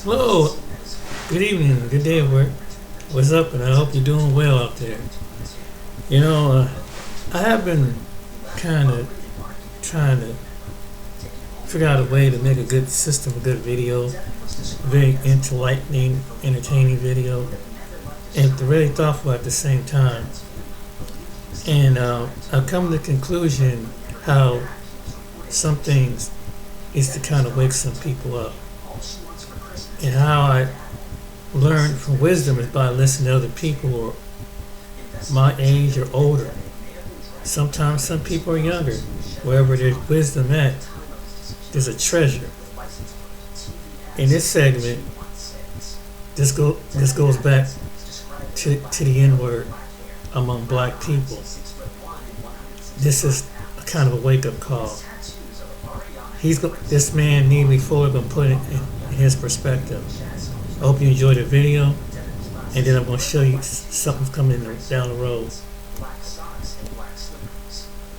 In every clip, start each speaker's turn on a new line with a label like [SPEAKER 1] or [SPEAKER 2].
[SPEAKER 1] Hello, good evening, good day at work. What's up? And I hope you're doing well out there. You know, I have been kind of trying to figure out a way to make a good system, a good video, very enlightening, entertaining video, and really thoughtful at the same time. And I've come to the conclusion how some things is to kind of wake some people up. And how I learned from wisdom is by listening to other people who are my age or older. Sometimes some people are younger. Wherever there's wisdom at, there's a treasure. In this segment, this goes back to the N word among black people. This is a kind of a wake up call. This man Neely Fuller gonna put it in his perspective. I hope you enjoyed the video, and then I'm gonna show you something coming down the road.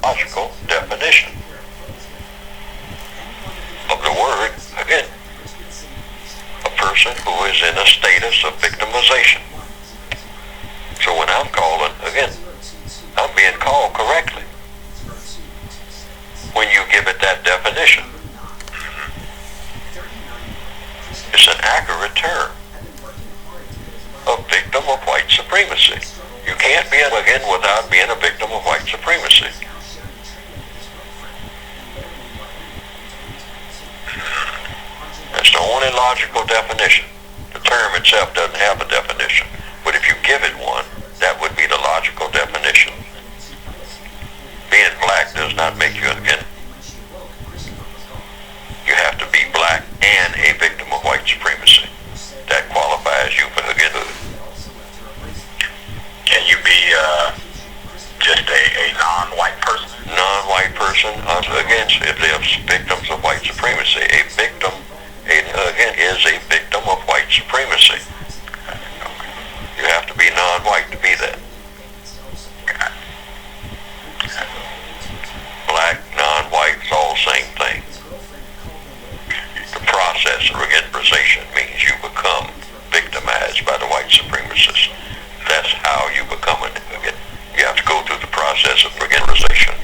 [SPEAKER 2] Logical definition of the word, again, a person who is in a status of victimization. So when I'm calling, again, I'm being called correctly when you give it that definition. It's an accurate term. A victim of white supremacy. You can't be again without being a victim of white supremacy. That's the only logical definition. The term itself doesn't have a definition. But if you give it one, that would be the logical definition. Being black does not make you again. You have to be black and a victim of white supremacy. That qualifies you for again.
[SPEAKER 3] Can you be just a non-white person?
[SPEAKER 2] Non-white person, again, if they're victims of white supremacy. A victim, again, is a victim of white supremacy. You have to be non-white to be that. Black, non-white, it's all the same thing. The process of victimization means you become victimized by the white supremacists. That's how you become it. You have to go through the process of victimization.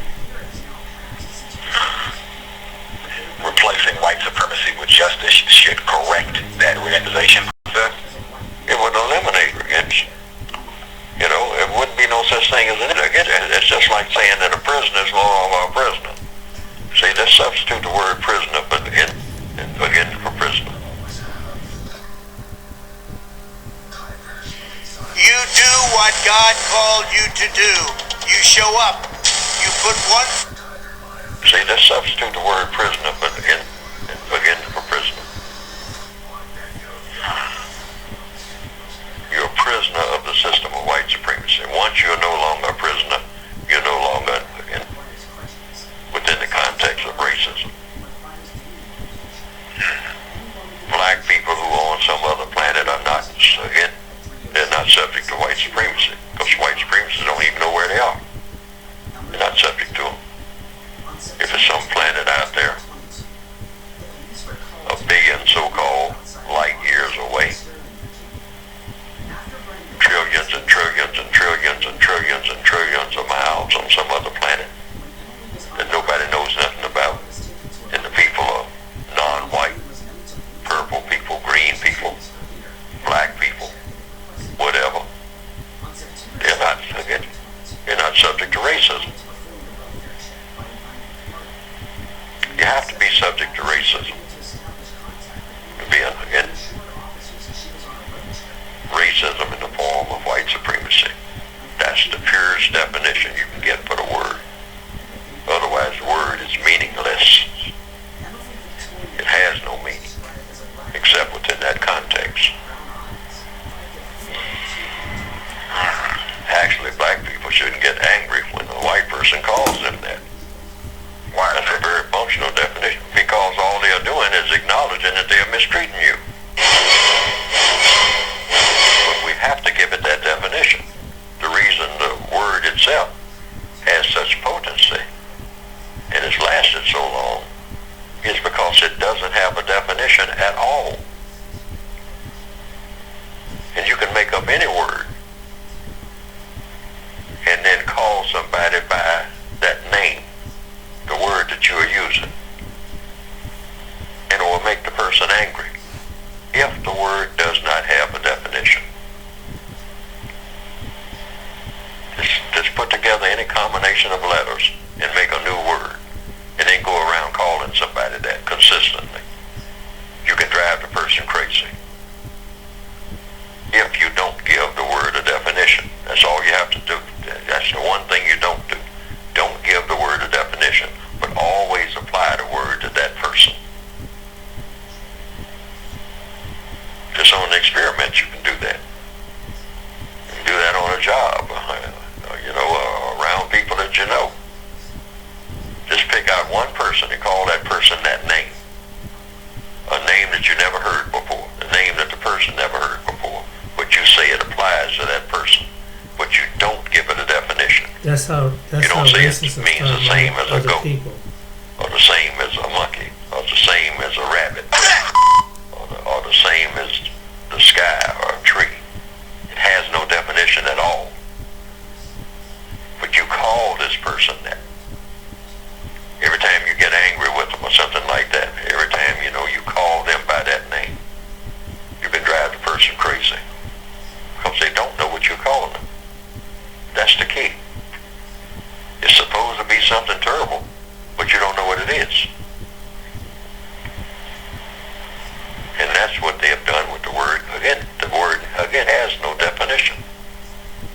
[SPEAKER 3] Replacing white supremacy with justice should correct that victimization process.
[SPEAKER 2] It would eliminate against. You know, it wouldn't be no such thing as an again. It's just like saying that a prisoner is no longer a prisoner. See, let's substitute the word prisoner for again for prisoner.
[SPEAKER 4] You do what God called you to do. You show up. You put one.
[SPEAKER 2] See, let's substitute the word prisoner for again for prisoner. You're a prisoner of the system of white supremacy. Once you're no longer a prisoner, you're no longer within the context of racism. Black people who are on some other planet are not, again, they're not subject to white supremacy, because white supremacists don't even know where they are. They're not subject to them. If it's some planet out there, a billion so-called light years away, trillions and trillions and trillions and trillions and trillions of miles on some other planet that nobody knows nothing about, and the people are non-white, purple people, green people, black people, whatever. They're not subject to racism. You have to be subject to racism to be again. Racism in the form of white supremacy. That's the purest definition you can get for the word. Otherwise, the word is meaningless. It has no meaning, except within that context. Actually, black people shouldn't get angry when a white person calls them that. Why? That's a very functional definition, because all they are doing is acknowledging that they are mistreating you. But we have to give it that definition. The reason the word itself has such potency and has lasted so long is because it doesn't have a definition at all. based on the experiments, you can do that. You can do that on a job, around people that you know. Just pick out one person and call that person that name. A name that you never heard before. A name that the person never heard before. But you say it applies to that person. But you don't give it a definition.
[SPEAKER 1] That's how
[SPEAKER 2] racists
[SPEAKER 1] it
[SPEAKER 2] means the same as a goat,
[SPEAKER 1] people.
[SPEAKER 2] or the same as a monkey, or the same as a rabbit, or the same as the sky or a tree. It has no definition at all. But you call this person that. Every time you get angry with them or something like that, every time you call them by that name, you've been driving the person crazy. Because they don't know what you're calling them. That's the key. It's supposed to be something terrible, but you don't know what it is. And that's what they have done with the word again. The word again has no definition.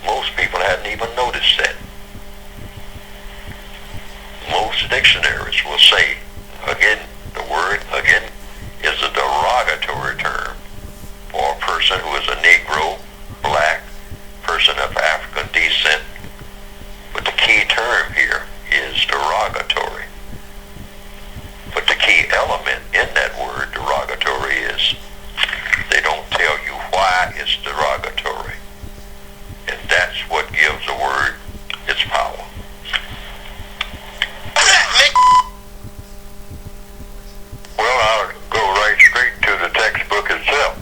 [SPEAKER 2] Most people hadn't even noticed that. Most dictionaries will say, again, the word again is a derogatory term for a person who is a Negro, black, person of African descent. But the key term here is derogatory. But the key element in that word derogatory is they don't tell you why it's derogatory. And that's what gives the word its power. Well, I'll go right straight to the textbook itself.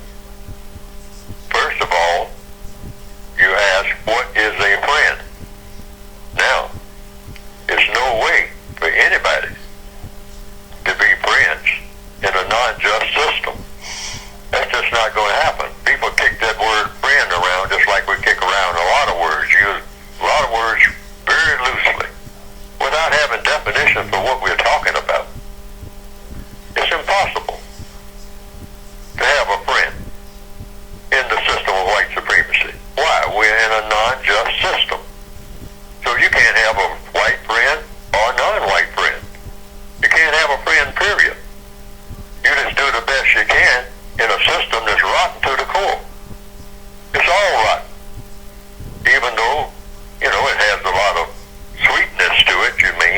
[SPEAKER 2] First of all, you ask, what is a friend? Now, there's no way for anybody to be friends in a non-just system. That's just not going to happen. People kick that word friend around just like we kick around a lot of words. Use a lot of words very loosely without having definition for what we're talking about. It's impossible to have a friend in the system of white supremacy. Why? We're in a non-just system. So you can't have a white friend or a non-white friend. You can't have a friend, period. You just do the best you can in a system that's rotten to the core. It's all rotten. Even though, it has a lot of sweetness to it,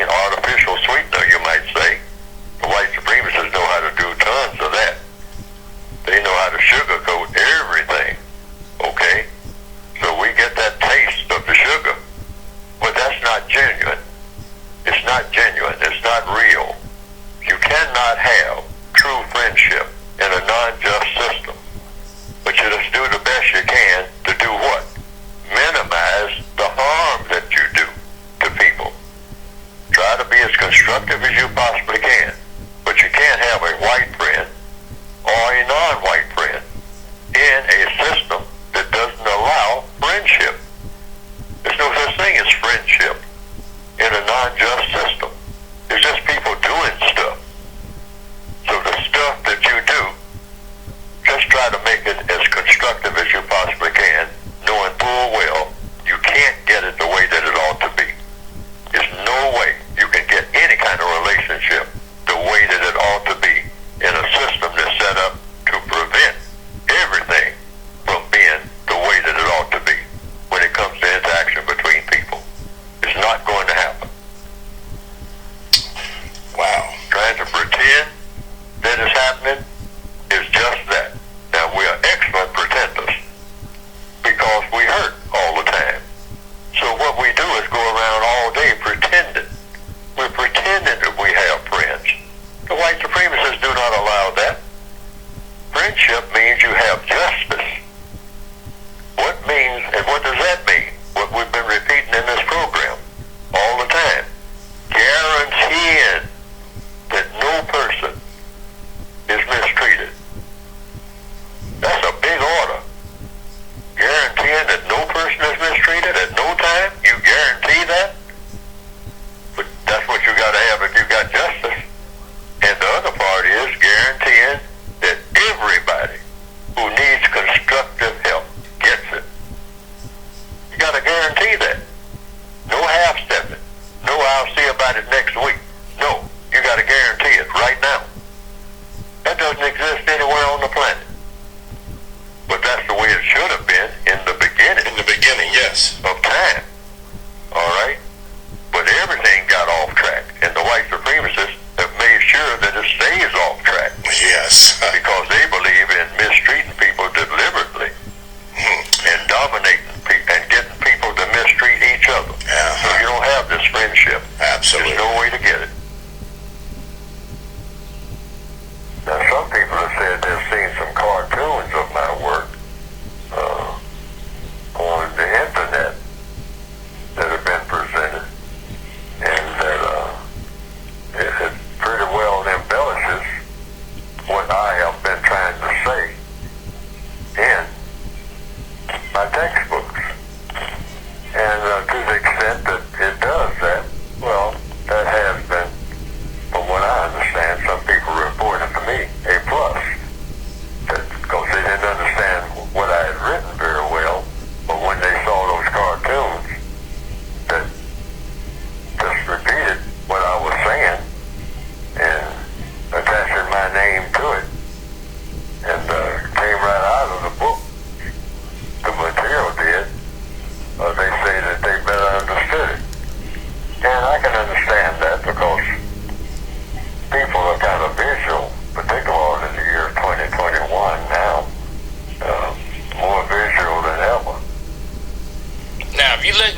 [SPEAKER 2] artificial sweetener, you might say. The white supremacists know how to do tons of that. They know how to sugarcoat everything. Okay? So we get that taste of the sugar. But that's not genuine. It's not genuine. It's not real. You cannot have true friendship in a non-just system. But you just do the best you can to do what? Minimize the harm that you do to people. Try to be as constructive as you possibly can. But you can't have a white friend or a non-white friend in a system that doesn't allow friendship. There's no such thing as friendship in a non-just system. It's just people doing stuff. So the stuff that you do, just try to make it as constructive as you possibly can, knowing full well you can't get it the way that it ought to be. There's no way you can get any kind of relationship the way that it ought to be in a system that's set up to prevent everything from being the way that it ought to be when it comes to interaction between people. It's not going to happen. Wow. Trying to pretend that it's happening is just that. Now, we are excellent pretenders because we hurt all the time. So what we do is go around all day pretending. We're pretending that we have friends. The white supremacists do not allow that. Friendship means you have justice. What means, and what does that mean? What we've been repeating in this program all the time. Guaranteeing that no person is mistreated. That's a big order. Guaranteeing that no person is mistreated at no time? You guarantee that? But that's what you got to have if you got justice. And the other part is guaranteeing that everybody who needs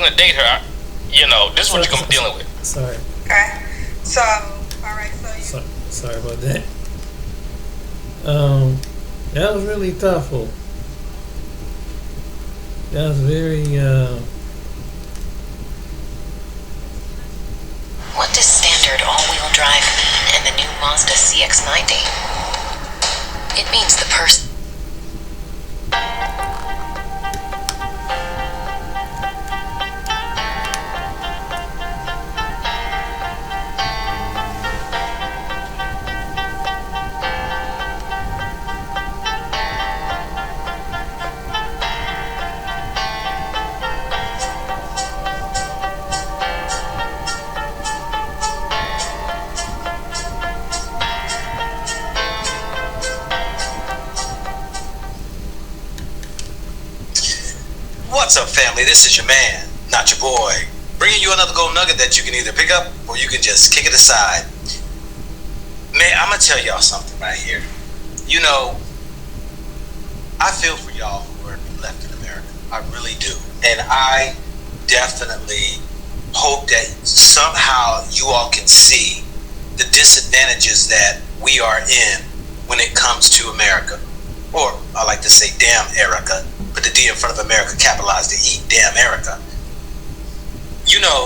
[SPEAKER 5] looking to date her, this is what you're gonna be dealing with.
[SPEAKER 1] Sorry.
[SPEAKER 6] Okay. So, all right. So you.
[SPEAKER 1] Sorry about that. That was really thoughtful. That was very.
[SPEAKER 7] What does standard all-wheel drive mean in the new Mazda CX-90? It means the person.
[SPEAKER 3] What's up, family? This is your man, not your boy, bringing you another gold nugget that you can either pick up or you can just kick it aside. Man, I'm gonna tell y'all something right here. I feel for y'all who are left in America. I really do. And I definitely hope that somehow you all can see the disadvantages that we are in when it comes to America. Or I like to say, damn Erica. Put the D in front of America, capitalize the E, damn America.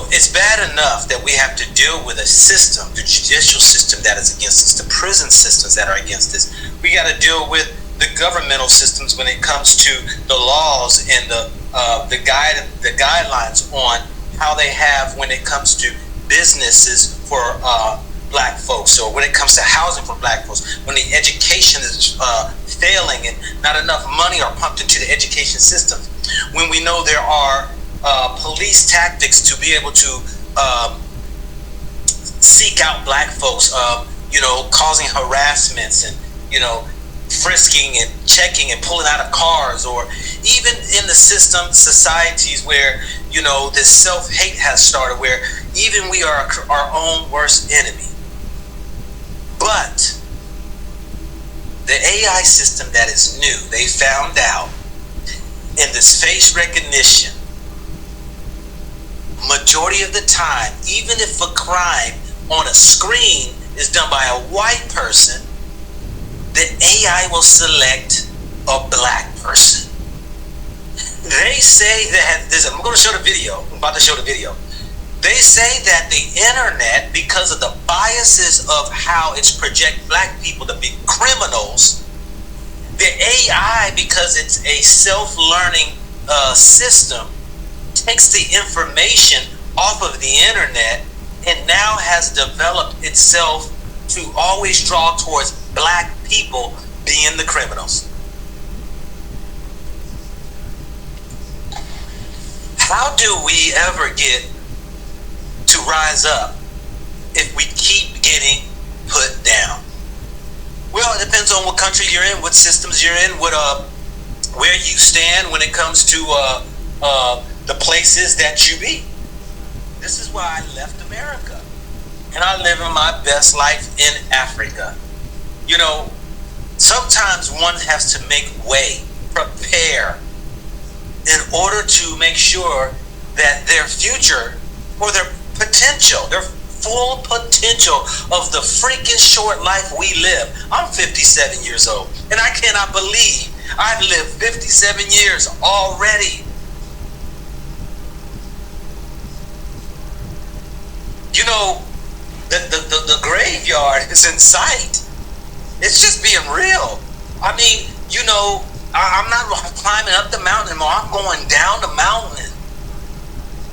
[SPEAKER 3] It's bad enough that we have to deal with a system, the judicial system that is against us, the prison systems that are against us. We got to deal with the governmental systems when it comes to the laws and the guidelines on how they have when it comes to businesses for black folks, or when it comes to housing for black folks, when the education is failing and not enough money are pumped into the education system, when we know there are police tactics to be able to seek out black folks, causing harassments and frisking and checking and pulling out of cars, or even in the system societies where this self-hate has started, where even we are our own worst enemy. But the AI system that is new, they found out in this face recognition, majority of the time, even if a crime on a screen is done by a white person, the AI will select a black person. They say that, I'm going to show the video, I'm about to show the video. They say that the internet, because of the biases of how it's project black people to be criminals, the AI, because it's a self-learning system, takes the information off of the internet and now has developed itself to always draw towards black people being the criminals. How do we ever get to rise up if we keep getting put down? Well, it depends on what country you're in, what systems you're in, where you stand when it comes to the places that you be. This is why I left America, and I live in my best life in Africa. Sometimes one has to make way, prepare, in order to make sure that their future, or their potential, their full potential of the freaking short life we live. I'm 57 years old, and I cannot believe I've lived 57 years already. The graveyard is in sight. It's just being real. I mean, I'm not climbing up the mountain anymore. I'm going down the mountain.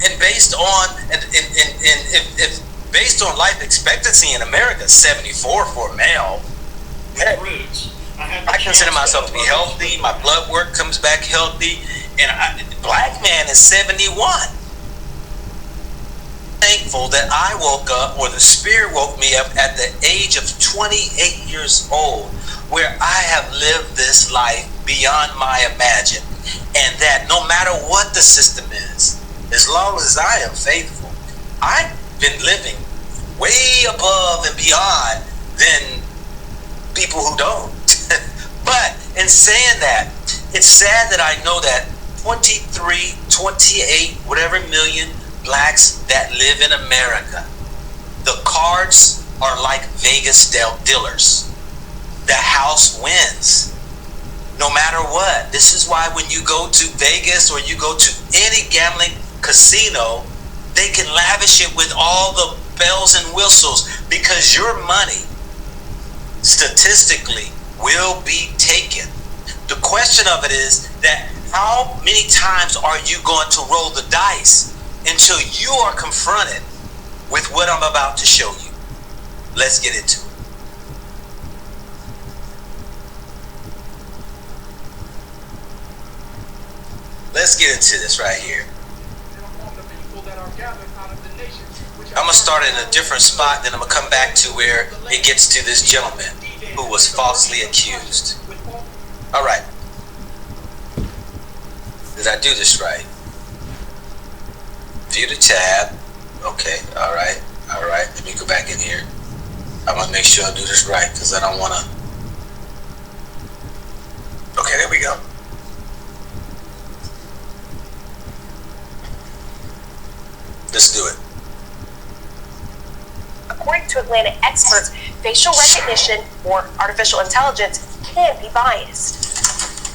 [SPEAKER 3] And based on if based on life expectancy in America, 74 for a male. I consider myself to be healthy. My blood work comes back healthy, and black man is 71. Thankful that I woke up, or the spirit woke me up at the age of 28 years old, where I have lived this life beyond my imagine, and that no matter what the system is, as long as I am faithful, I've been living way above and beyond than people who don't. But in saying that, it's sad that I know that 23, 28, whatever million blacks that live in America. The cards are like Vegas dealers. The house wins. No matter what. This is why when you go to Vegas or you go to any gambling casino, they can lavish it with all the bells and whistles because your money statistically will be taken. The question of it is that how many times are you going to roll the dice until you are confronted with what I'm about to show you? Let's get into it. Let's get into this right here. I'm going to start in a different spot, then I'm going to come back to where it gets to this gentleman who was falsely accused. All right. Did I do this right? View the tab. Okay, all right. Let me go back in here. I'm going to make sure I do this right because I don't want to. Okay, there we go. Let's do it.
[SPEAKER 8] According to Atlanta experts, facial recognition or artificial intelligence can be biased.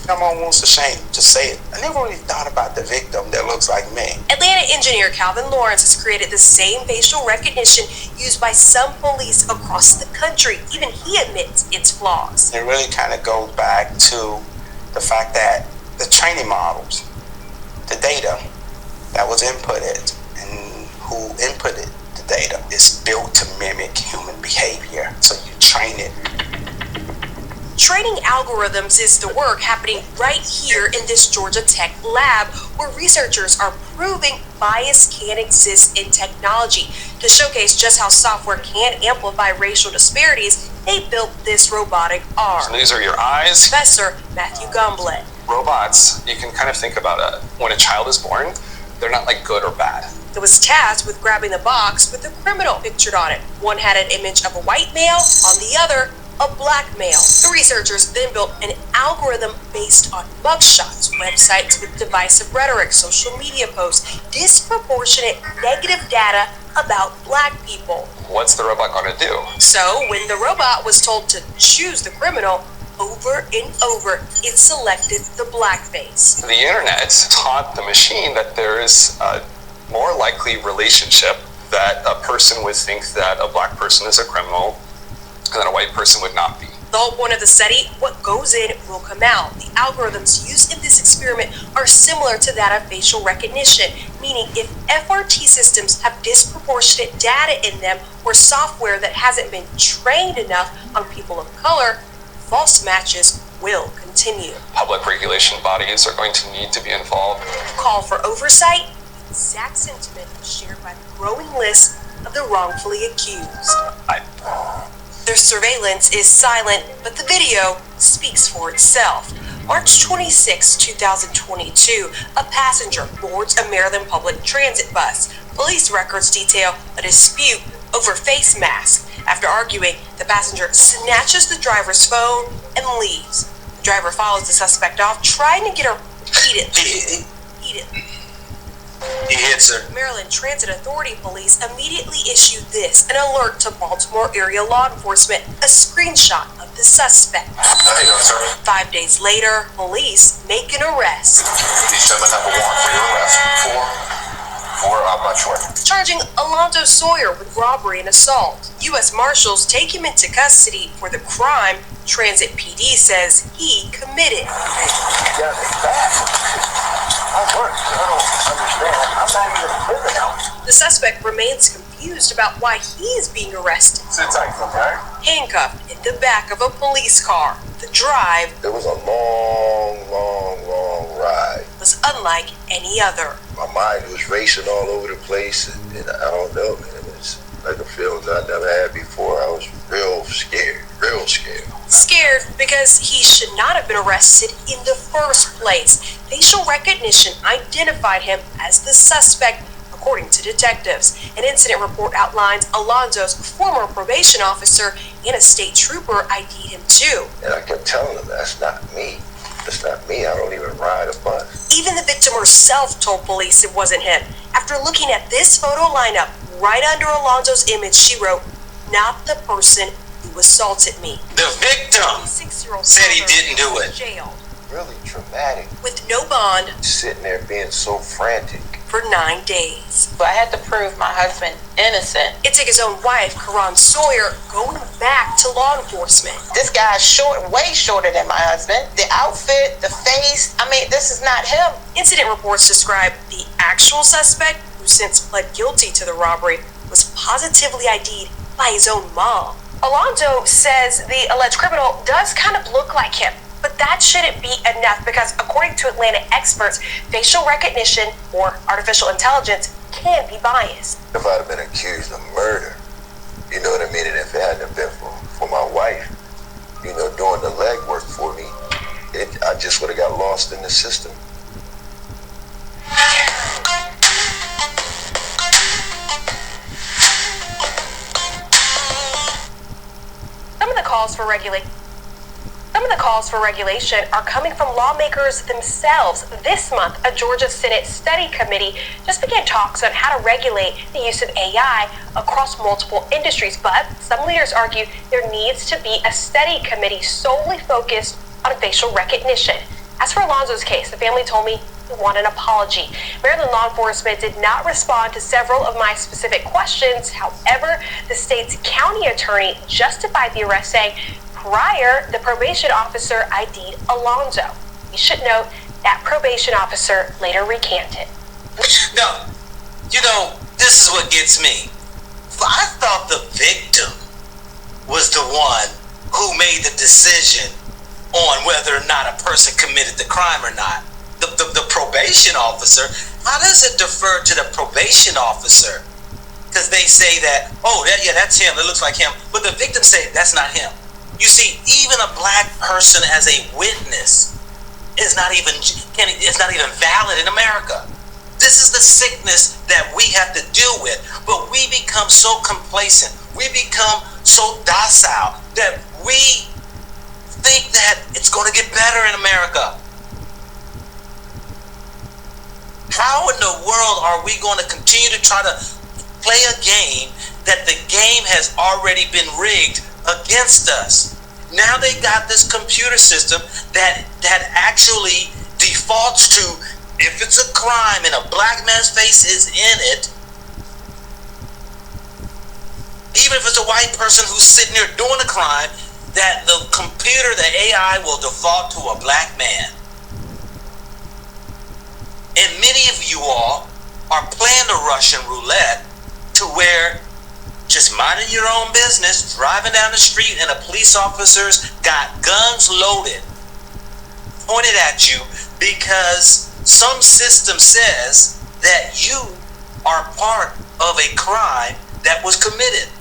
[SPEAKER 9] I'm almost ashamed to say it. I never really thought about the victim that looks like me.
[SPEAKER 8] Atlanta engineer Calvin Lawrence has created the same facial recognition used by some police across the country. Even he admits its flaws.
[SPEAKER 9] It really kind of goes back to the fact that the training models, the data that was inputted and who inputted the data is built to mimic human behavior. So you train it.
[SPEAKER 8] Training algorithms is the work happening right here in this Georgia Tech lab, where researchers are proving bias can exist in technology. To showcase just how software can amplify racial disparities, they built this robotic arm.
[SPEAKER 10] So these are your eyes.
[SPEAKER 8] Professor Matthew Gumblett.
[SPEAKER 10] Robots, you can kind of think about when a child is born, they're not like good or bad.
[SPEAKER 8] It was tasked with grabbing the box with a criminal pictured on it. One had an image of a white male, on the other, a black male. The researchers then built an algorithm based on mugshots, websites with divisive rhetoric, social media posts, disproportionate negative data about black people.
[SPEAKER 10] What's the robot going to do?
[SPEAKER 8] So when the robot was told to choose the criminal, over and over, it selected the black face.
[SPEAKER 10] The internet taught the machine that there is a more likely relationship that a person would think that a black person is a criminal and that a white person would not be.
[SPEAKER 8] The whole point of the study, what goes in will come out. The algorithms used in this experiment are similar to that of facial recognition, meaning if FRT systems have disproportionate data in them or software that hasn't been trained enough on people of color, false matches will continue.
[SPEAKER 10] Public regulation bodies are going to need to be involved.
[SPEAKER 8] Call for oversight, exact sentiment shared by the growing list of the wrongfully accused. Their surveillance is silent, but the video speaks for itself. March 26, 2022, a passenger boards a Maryland public transit bus. Police records detail a dispute over face masks. After arguing, the passenger snatches the driver's phone and leaves. The driver follows the suspect off, trying to get her repeatedly.
[SPEAKER 3] He hits her.
[SPEAKER 8] Maryland Transit Authority police immediately issued this, an alert to Baltimore area law enforcement, a screenshot of the suspect. 5 days later, police make an arrest.
[SPEAKER 2] These gentlemen have a warrant for your arrest. I'm not sure.
[SPEAKER 8] Charging Alonzo Sawyer with robbery and assault. U.S. Marshals take him into custody for the crime Transit PD says he committed.
[SPEAKER 2] Yeah, I don't understand. I'm not even in prison now.
[SPEAKER 8] The suspect remains confused about why he is being arrested.
[SPEAKER 2] Sit tight, okay?
[SPEAKER 8] Handcuffed in the back of a police car. The drive
[SPEAKER 2] It was a long ride.
[SPEAKER 8] was unlike any other.
[SPEAKER 2] My mind was racing all over the place, and I don't know, man. It's like a feeling I never had before. I was real scared.
[SPEAKER 8] Scared because he should not have been arrested in the first place. Facial recognition identified him as the suspect, according to detectives. An incident report outlines Alonzo's former probation officer and a state trooper ID'd him too.
[SPEAKER 2] And I kept telling him, that's not me. It's not me. I don't even ride a bus.
[SPEAKER 8] Even the victim herself told police it wasn't him. After looking at this photo lineup, right under Alonzo's image, she wrote, "Not the person who assaulted me."
[SPEAKER 3] The victim
[SPEAKER 8] 6-year-old
[SPEAKER 3] said he didn't do it.
[SPEAKER 8] Jailed
[SPEAKER 2] Really traumatic.
[SPEAKER 8] with no bond
[SPEAKER 2] Sitting there being so frantic.
[SPEAKER 8] for 9 days.
[SPEAKER 11] I had to prove my husband innocent.
[SPEAKER 8] It took his own wife, Karan Sawyer, going back to law enforcement.
[SPEAKER 11] This guy's short, way shorter than my husband. The outfit, the face, I mean, this is not him.
[SPEAKER 8] Incident reports describe the actual suspect, who since pled guilty to the robbery, was positively ID'd by his own mom. Alonzo says the alleged criminal does kind of look like him, but that shouldn't be enough because according to Atlanta experts, facial recognition or artificial intelligence can be biased.
[SPEAKER 2] If I'd have been accused of murder, you know what I mean? And if it hadn't been for my wife, you know, doing the legwork for me, I just would have got lost in the system.
[SPEAKER 8] Some of the calls for regulation are coming from lawmakers themselves. This month, a Georgia Senate study committee just began talks on how to regulate the use of AI across multiple industries. But some leaders argue there needs to be a study committee solely focused on facial recognition. As for Alonzo's case, the family told me they want an apology. Maryland law enforcement did not respond to several of my specific questions. However, the state's county attorney justified the arrest, saying prior, the probation officer ID'd Alonzo. You should note that probation officer later recanted.
[SPEAKER 3] No, you know, this is what gets me. I thought the victim was the one who made the decision on whether or not a person committed the crime or not. The probation officer, how does it defer to the probation officer? Because they say that, that's him, it looks like him, but the victim say that's not him. You see, even a black person as a witness is not even valid in America. This is the sickness that we have to deal with. But we become so complacent, we become so docile that we think that it's going to get better in America. How in the world are we going to continue to try to play a game that the game has already been rigged against us? Now they got this computer system that actually defaults to, if it's a crime and a black man's face is in it, even if it's a white person who's sitting there doing a crime, that the computer, the AI, will default to a black man. And many of you all are playing the Russian roulette to where just minding your own business, driving down the street, and the police officers got guns loaded, pointed at you because some system says that you are part of a crime that was committed.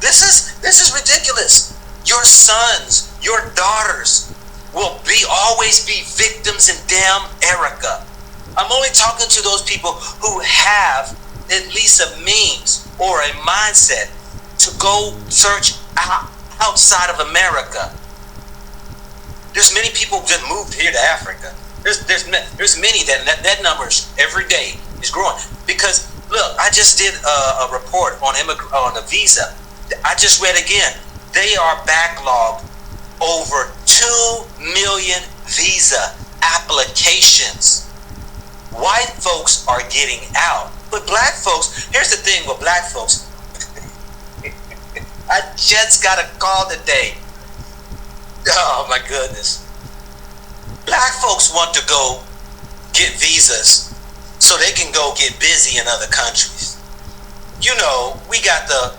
[SPEAKER 3] This is ridiculous. Your sons, your daughters will always be victims in damn Erica. I'm only talking to those people who have at least a means or a mindset to go search outside of America. There's many people that moved here to Africa. There's many that numbers every day is growing. Because look, I just did a report on a visa. I just read again. They are backlogged over 2 million visa applications. White folks are getting out. But black folks, here's the thing with black folks. I just got a call today. Oh my goodness. Black folks want to go get visas so they can go get busy in other countries. You know, we got the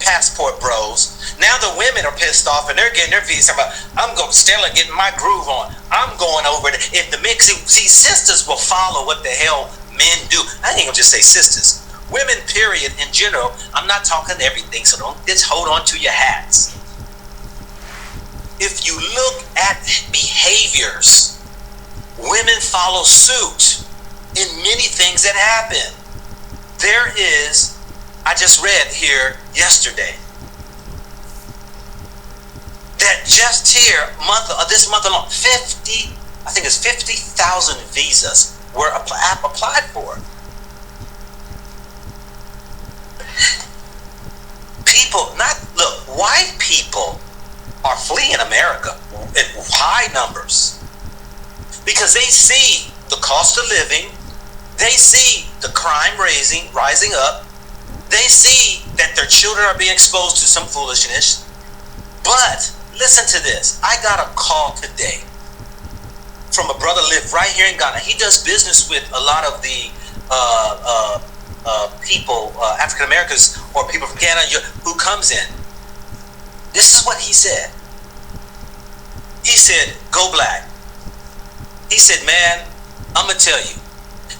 [SPEAKER 3] passport bros. Now the women are pissed off and they're getting their visa. I'm going to still and getting my groove on. I'm going over to, if the mix, see, sisters will follow what the hell men do. I ain't gonna just say sisters. Women, period, in general. I'm not talking everything, so don't just hold on to your hats. If you look at behaviors, women follow suit in many things that happen. There is, I just read here yesterday, that that just here, this month alone, 50,000 visas were applied for. White people are fleeing America in high numbers because they see the cost of living, they see the crime rising up, they see that their children are being exposed to some foolishness. But listen to this. I got a call today from a brother live right here in Ghana. He does business with a lot of the people, African Americans or people from Canada who comes in. This is what he said. He said, go black. He said, man, I'm going to tell you,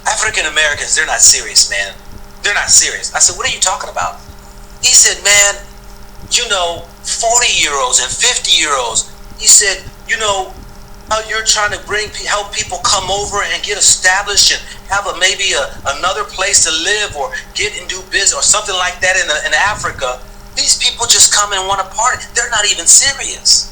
[SPEAKER 3] African Americans, they're not serious, man. They're not serious. I said, what are you talking about? He said, man, 40-year-olds and 50-year-olds. He said, how you're trying to help people come over and get established and have another place to live or get and do business or something like that in Africa. These people just come and want to party. They're not even serious.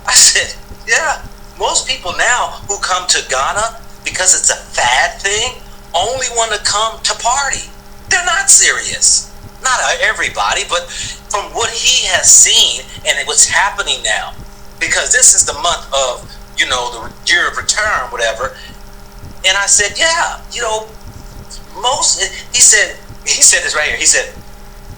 [SPEAKER 3] I said, yeah, most people now who come to Ghana because it's a fad thing only want to come to party. They're not serious. Not everybody, but from what he has seen and what's happening now, because this is the month of, the year of return, whatever. And I said, yeah, he said this right here. He said,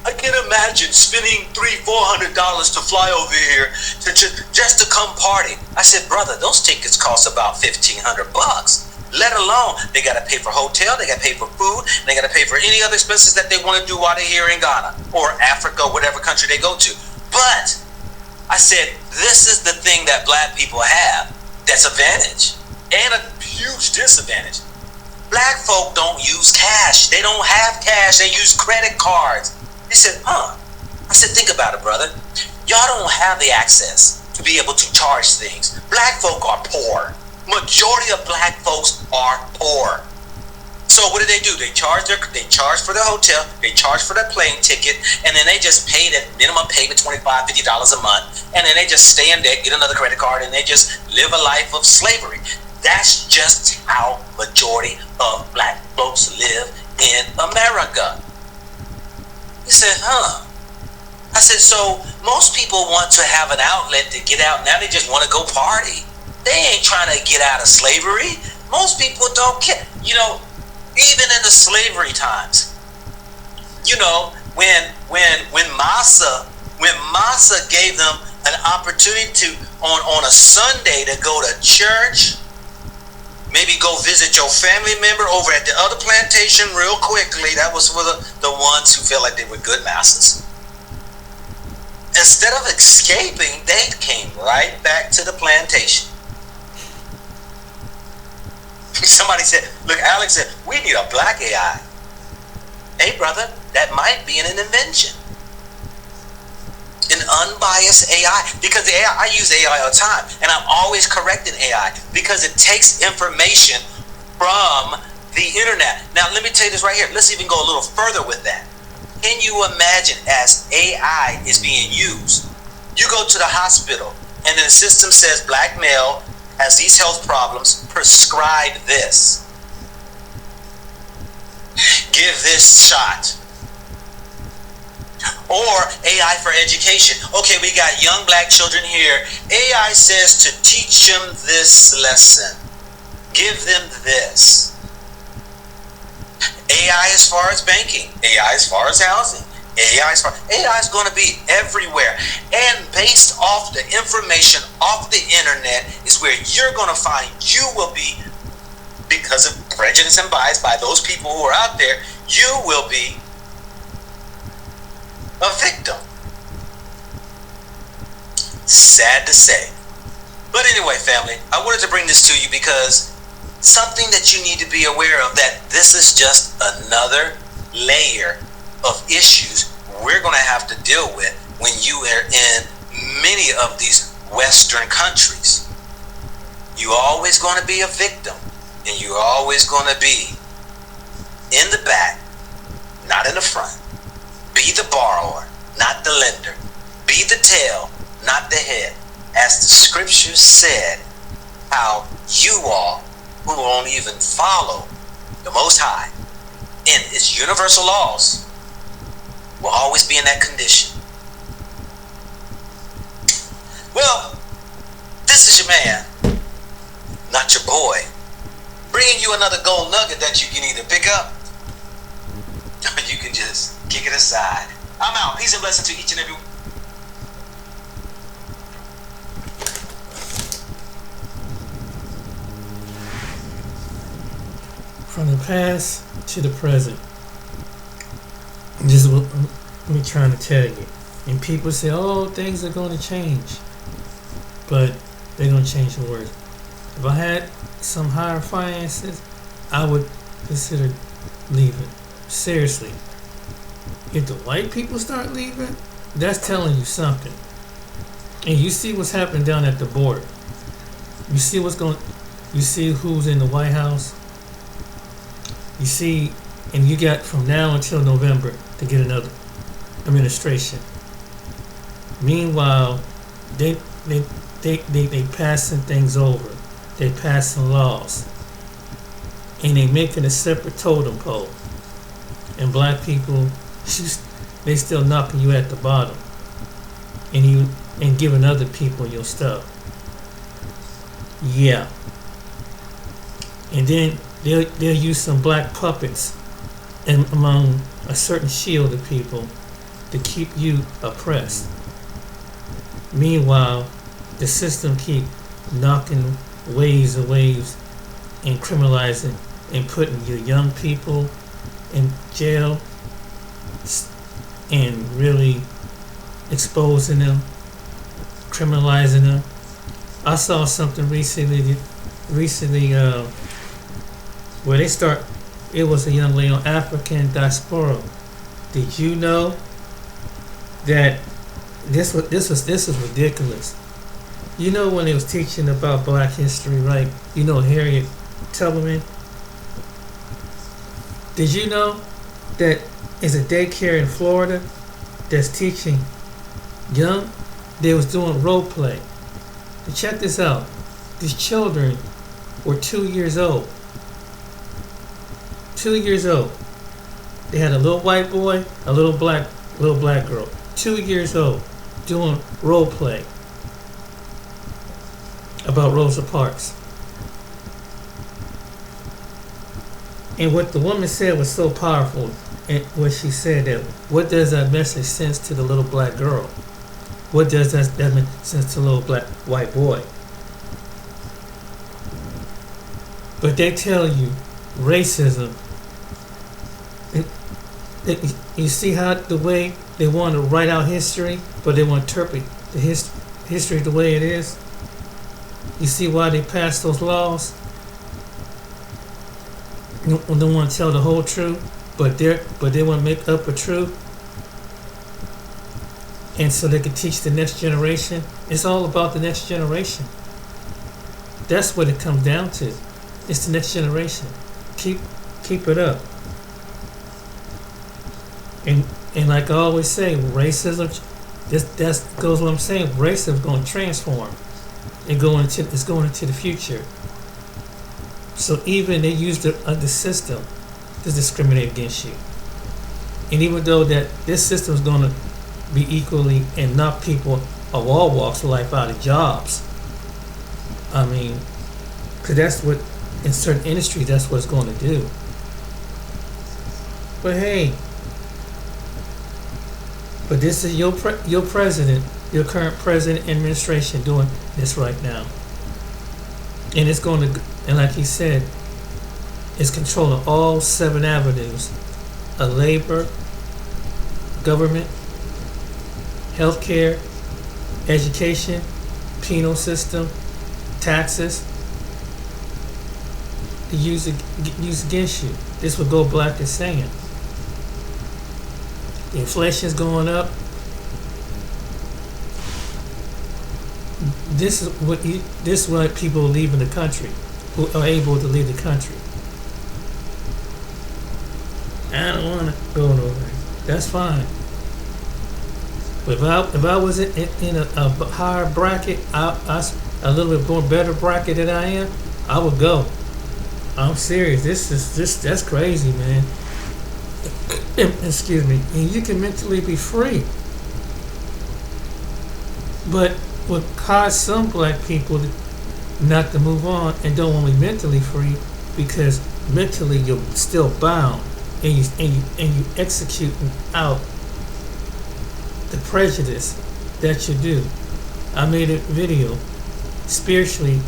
[SPEAKER 3] I can imagine spending $300-400 to fly over here to just to come party. I said, brother, those tickets cost about $1,500. Let alone they got to pay for hotel, they got to pay for food, they got to pay for any other expenses that they want to do while they're here in Ghana or Africa, whatever country they go to. But I said, this is the thing that black people have that's advantage and a huge disadvantage. Black folk don't use cash. They don't have cash. They use credit cards. He said, I said, think about it, brother. Y'all don't have the access to be able to charge things. Black folk are poor. Majority of black folks are poor. So what do? They charge for the hotel, they charge for their plane ticket, and then they just pay that minimum payment, $25-50 a month, and then they just stay in debt, get another credit card, and they just live a life of slavery. That's just how majority of black folks live in America. He said, I said, so most people want to have an outlet to get out. Now they just want to go party. They ain't trying to get out of slavery. Most people don't care. Even in the slavery times, when Massa gave them an opportunity to on a Sunday to go to church, maybe go visit your family member over at the other plantation real quickly. That was for the ones who felt like they were good masters. Instead of escaping, they came right back to the plantation. Somebody said, look, Alex said, we need a black AI. Hey, brother, that might be an invention. An unbiased AI. Because the AI, I use AI all the time, and I'm always correcting AI because it takes information from the internet. Now, let me tell you this right here. Let's even go a little further with that. Can you imagine as AI is being used? You go to the hospital, and then the system says black male has these health problems, prescribe this. Give this shot. Or AI for education. Okay, we got young black children here. AI says to teach them this lesson. Give them this. AI as far as banking. AI as far as housing. AI is going to be everywhere, and based off the information off the internet is where you're going to find you will be, because of prejudice and bias by those people who are out there, you will be a victim. Sad to say. But anyway, family, I wanted to bring this to you because something that you need to be aware of, that this is just another layer of issues we're going to have to deal with when you are in many of these Western countries. You're always going to be a victim, and you're always going to be in the back, not in the front. Be the borrower, not the lender. Be the tail, not the head. as the scriptures said, how you all who won't even follow the Most High in its universal laws will always be in that condition. Well, this is your man, not your boy, bringing you another gold nugget that you can either pick up or you can just kick it aside. I'm out. Peace and blessing to each and every one.
[SPEAKER 1] From the past to the present. This is what I'm trying to tell you. And people say, oh, things are going to change. But they're going to change the words. If I had some higher finances, I would consider leaving. Seriously. If the white people start leaving, that's telling you something. And you see what's happening down at the border. You see you see who's in the White House. You see, and you got from now until November to get another administration. Meanwhile, they passing things over. They passing laws. And they making a separate totem pole. And black people, they still knocking you at the bottom. And giving other people your stuff. Yeah. And then they'll use some black puppets among a certain shield of people to keep you oppressed. Meanwhile, the system keep knocking waves and waves and criminalizing and putting your young people in jail and really exposing them, criminalizing them. I saw something recently where it was a young lady on African diaspora. Did you know that this is ridiculous? You know when they was teaching about Black history, right? You know Harriet Tubman. Did you know that is a daycare in Florida that's teaching young? They was doing role play. And check this out. These children were 2 years old. 2 years old. They had a little white boy, a little black girl. 2 years old, doing role play about Rosa Parks. And what the woman said was so powerful. And what she said that, what does that message sense to the little black girl? What does that make sense to the little black white boy? But they tell you racism. You see how the way they want to write out history, but they want to interpret the history the way it is. You see why they passed those laws? They don't want to tell the whole truth, but they want to make up a truth, and so they can teach the next generation. It's all about the next generation. That's what it comes down to. It's the next generation. Keep it up. And like I always say, racism. That goes what I'm saying. Racism is going to transform. It's going into the future. So even they use the system to discriminate against you. And even though that this system is going to be equally and knock people of all walks of life out of jobs. I mean, because that's what in certain industries that's what it's going to do. But hey, but this is your president, your current president administration doing this right now. And it's going to, and like he said, it's controlling all 7 avenues of labor, government, healthcare, education, penal system, taxes, to use against you. This what Go Black is saying. The inflation is going up. This is why people are leaving the country, who are able to leave the country. I don't want to go nowhere. That's fine. But if I was in a higher bracket, a little bit more better bracket than I am, I would go. I'm serious. That's crazy, man. Excuse me. And you can mentally be free. But what caused some black people not to move on and don't want to be mentally free, because mentally you're still bound, and you execute out the prejudice that you do. I made a video. Spiritually,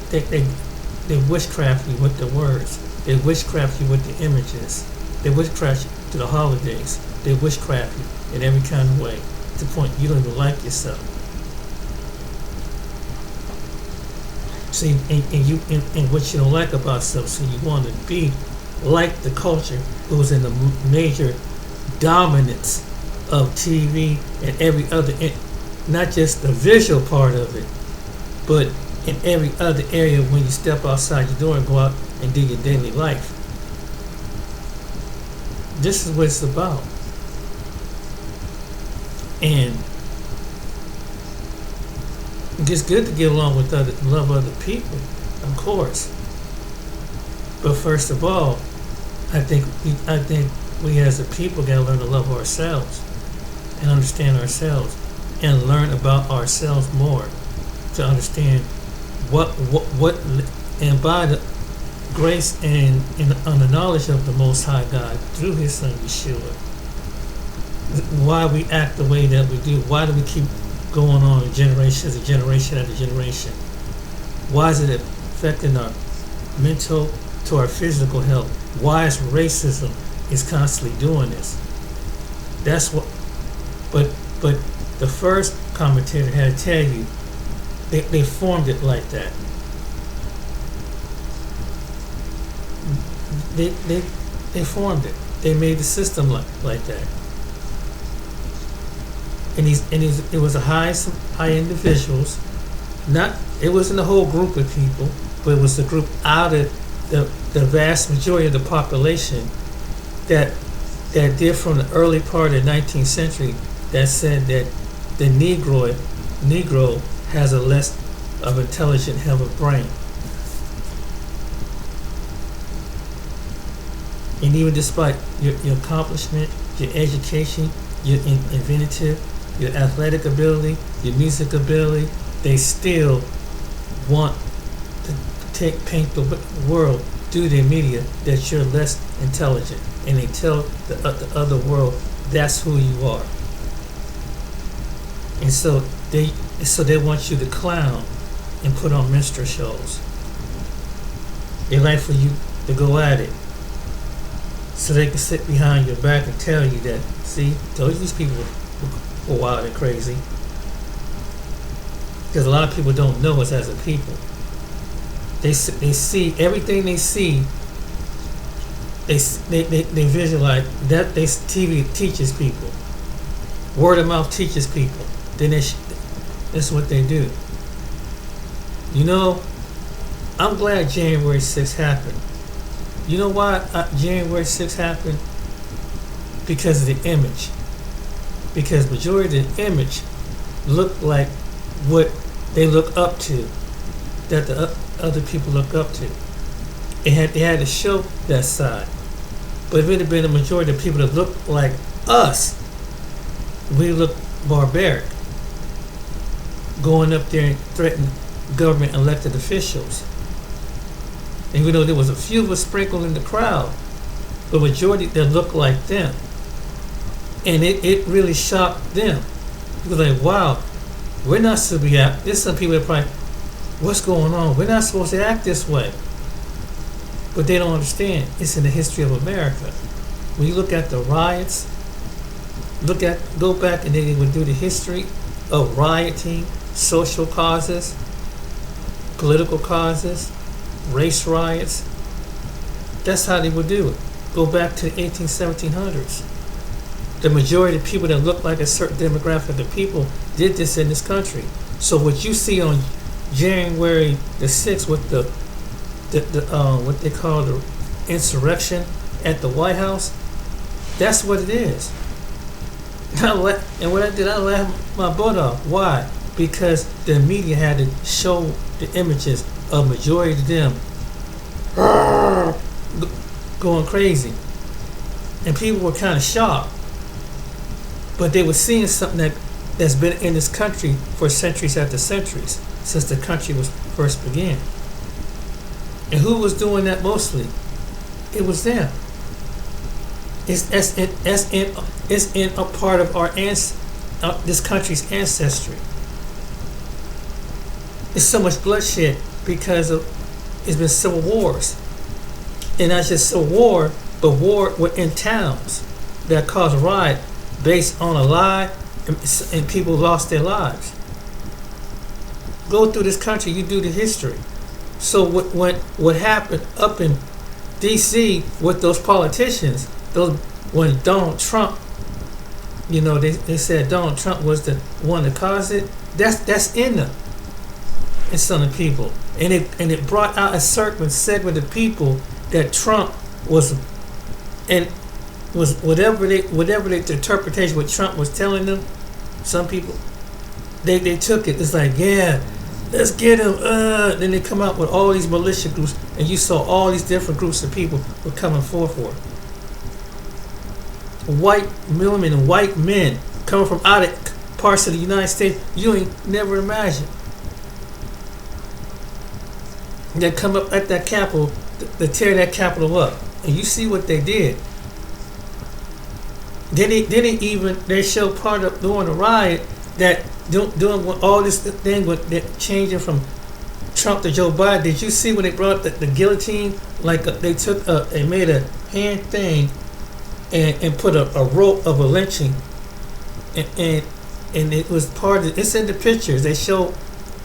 [SPEAKER 1] they witchcraft you with the words. They witchcraft you with the images. They witchcraft you to the holidays. They witchcraft you in every kind of way, to the point you don't even like yourself. See, and what you don't like about yourself, so you want to be like the culture who's in the major dominance of TV and every other, not just the visual part of it, but in every other area. When you step outside your door and go out and do your daily life, this is what it's about. And it's good to get along with love other people, of course. But first of all, I think we as a people gotta learn to love ourselves and understand ourselves and learn about ourselves more, to understand what and by the grace and on the knowledge of the Most High God through His Son Yeshua, why we act the way that we do. Why do we keep going on generation after generation after generation? Why is it affecting our mental to our physical health? Why is racism is constantly doing this? That's what. But the first commentator had to tell you they formed it like that. They formed it. They made the system like that. And it was a high individuals. It wasn't a whole group of people, but it was a group out of the vast majority of the population that did from the early part of the 19th century, that said that the Negro has a less of intelligent, have a brain. And even despite your accomplishment, your education, your inventive, your athletic ability, your music ability, they still want to paint the world through their media that you're less intelligent, and they tell the other world that's who you are. And so they want you to clown and put on minstrel shows. They like for you to go at it, so they can sit behind your back and tell you that, see, told you these people were wild and crazy. Because a lot of people don't know us as a people. They see everything they see. They visualize that. TV teaches people. Word of mouth teaches people. Then that's what they do. You know, I'm glad January 6th happened. You know why January 6th happened? Because of the image. Because majority of the image looked like what they look up to, that the other people look up to. They had to show that side. But if it had been a majority of people that looked like us, we look barbaric, going up there and threatening government elected officials. And even though there was a few of us sprinkled in the crowd, but majority that looked like them. And it really shocked them. It was like, wow, we're not supposed to be act. There's some people that probably, what's going on? We're not supposed to act this way. But they don't understand. It's in the history of America. When you look at the riots, go back and they would do the history of rioting, social causes, political causes, race riots. That's how they would do it. Go back to the 1700s. The majority of people that look like a certain demographic of people did this in this country. So what you see on January the 6th with the what they call the insurrection at the White House, that's what it is. And what I did, I laughed my butt off. Why? Because the media had to show the images of majority of them going crazy, and people were kind of shocked. But they were seeing something that's been in this country for centuries after centuries, since the country was first began. And who was doing that mostly? It was them. It's in a part of our this country's ancestry. It's so much bloodshed because it's been civil wars, and not just civil war, but war within towns that caused riot based on a lie, and people lost their lives. Go through this country, you do the history. So what happened up in D.C. with those politicians? When Donald Trump, they said Donald Trump was the one that caused it. That's in them, in some people, and it brought out a certain segment of people that Trump was, and was whatever the interpretation what Trump was telling them. Some people they took it. It's like, yeah, let's get him. Then they come out with all these militia groups, and you saw all these different groups of people were coming forth for it. White women and white men coming from out of parts of the United States you ain't never imagined. They come up at that Capitol to tear that Capitol up, and you see what they did. They show part of during the riot that doing all this thing with that changing from Trump to Joe Biden. Did you see when they brought the guillotine? Like they made a hand thing and put a rope of a lynching, and it was part of it's in the pictures. They show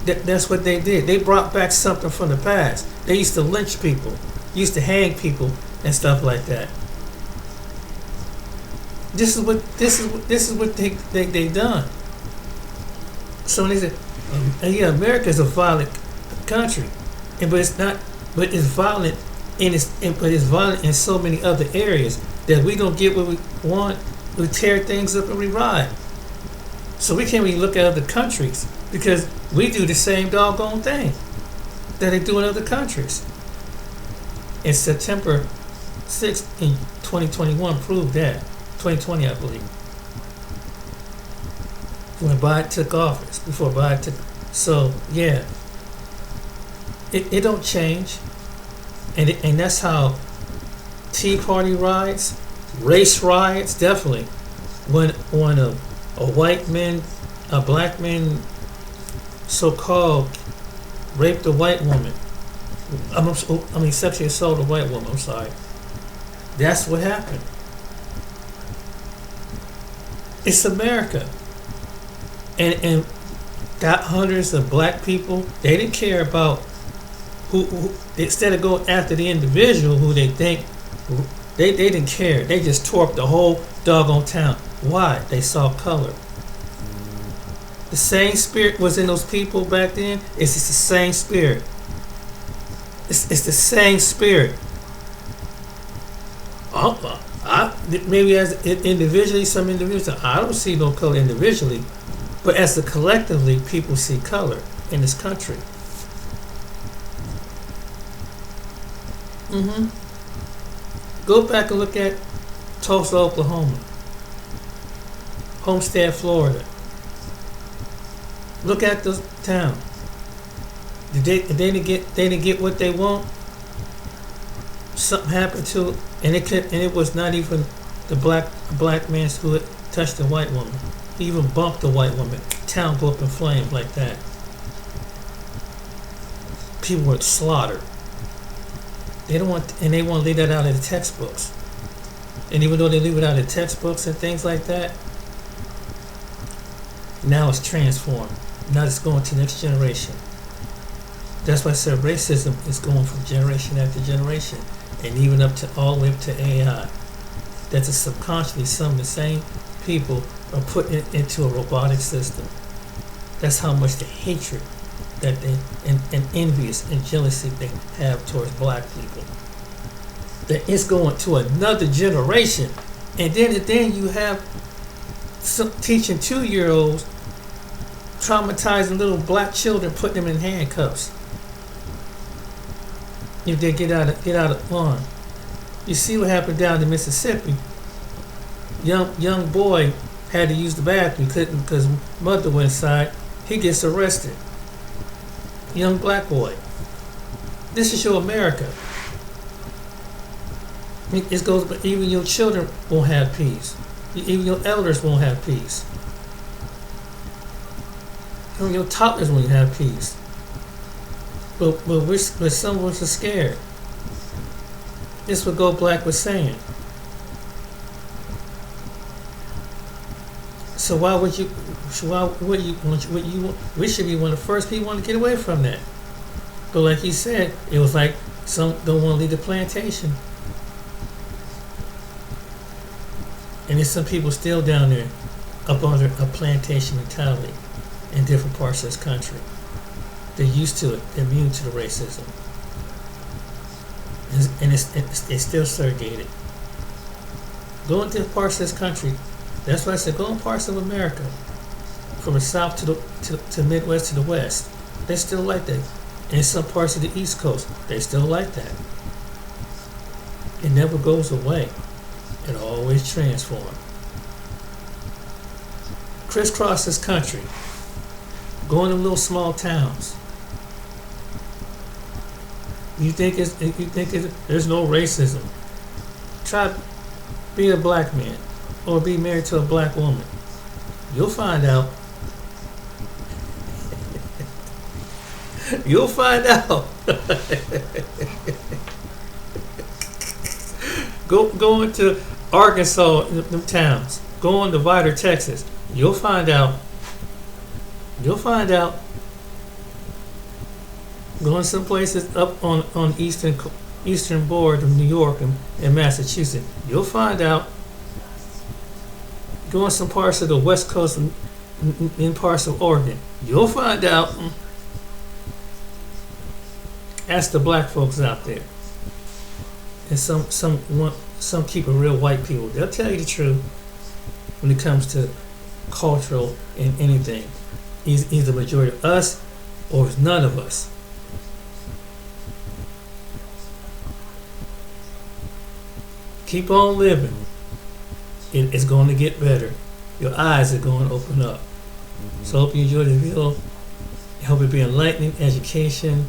[SPEAKER 1] that's what they did. They brought back something from the past. They used to lynch people, used to hang people and stuff like that. This is what they done. So they said, yeah, America is a violent country, but it's not. But it's violent, but it's violent in so many other areas that we don't get what we want. We tear things up and we riot. So we can't really look at other countries because we do the same doggone thing that they do in other countries. And September 6th in 2021 proved that. 2020, I believe. When Biden took office, before Biden took. So, yeah. It don't change. And that's how Tea Party riots, race riots, definitely. When a white man, a black man, so-called, raped a white woman. Sexually assaulted a white woman, I'm sorry. That's what happened. It's America. And got hundreds of black people. They didn't care about who instead of going after the individual who they think, they didn't care. They just tore up the whole doggone town. Why? They saw color. The same spirit was in those people back then. It's just the same spirit. It's the same spirit. Maybe as individually, some individuals, I don't see no color individually, but as a collectively, people see color in this country. Go back and look at Tulsa, Oklahoma, Homestead, Florida. Look at those towns. They didn't get what they want. Something happened to it, and it was not even the black man who had touched the white woman. He even bumped the white woman. Town go up in flames like that. People were slaughtered. They want to leave that out of the textbooks. And even though they leave it out of the textbooks and things like that, now it's transformed. Now it's going to the next generation. That's why I said racism is going from generation after generation, and even up to all the way up to AI. That's subconsciously some of the same people are putting it into a robotic system. That's how much the hatred that they and envious and jealousy they have towards black people. That it's going to another generation, and then you have teaching 2-year-olds, traumatizing little black children, putting them in handcuffs if they get out of line. You see what happened down in Mississippi. Young boy had to use the bathroom, couldn't because mother went inside. He gets arrested. Young black boy. This is your America. It goes, but even your children won't have peace. Even your elders won't have peace. Even your toddlers won't have peace. But some of us are scared. This is what Go Black was saying. So why would you? We should be one of the first people to get away from that. But like he said, it was like some don't want to leave the plantation, and there's some people still down there, up under a plantation mentality, in different parts of this country. They're used to it. They're immune to the racism, and it's still segregated. Go into parts of this country. That's why I said go in parts of America, from the south to the Midwest to the West. They still like that. And some parts of the East Coast, they still like that. It never goes away. It always transforms. Crisscross this country. Go into little small towns. You think there's no racism? Try be a black man or be married to a black woman. You'll find out. You'll find out. Go into Arkansas, them towns. Go into Vidor, Texas. You'll find out. You'll find out. Go in some places up on eastern board of New York and Massachusetts. You'll find out. Go in some parts of the West Coast and in parts of Oregon. You'll find out. Ask the black folks out there, and some keep it real white people. They'll tell you the truth when it comes to cultural and anything. Either the majority of us or it's none of us. Keep on living. It's going to get better. Your eyes are going to open up. So I hope you enjoyed the video. I hope it be enlightening, education,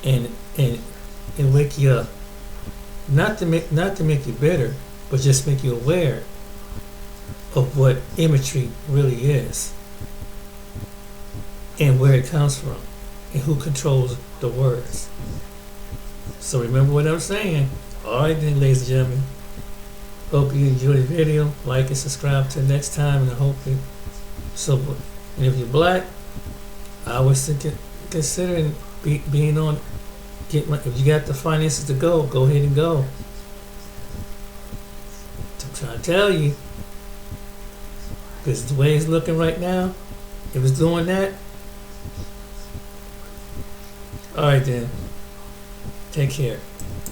[SPEAKER 1] and wake you up. Not to make you bitter, but just make you aware of what imagery really is, and where it comes from, and who controls the words. So remember what I'm saying. Alright then, ladies and gentlemen. Hope you enjoyed the video. Like and subscribe till next time, and I hope you and if you're black, I always consider being on. If you got the finances to go ahead and go. I'm trying to tell you, because the way it's looking right now, if it's doing that, all right then, take care.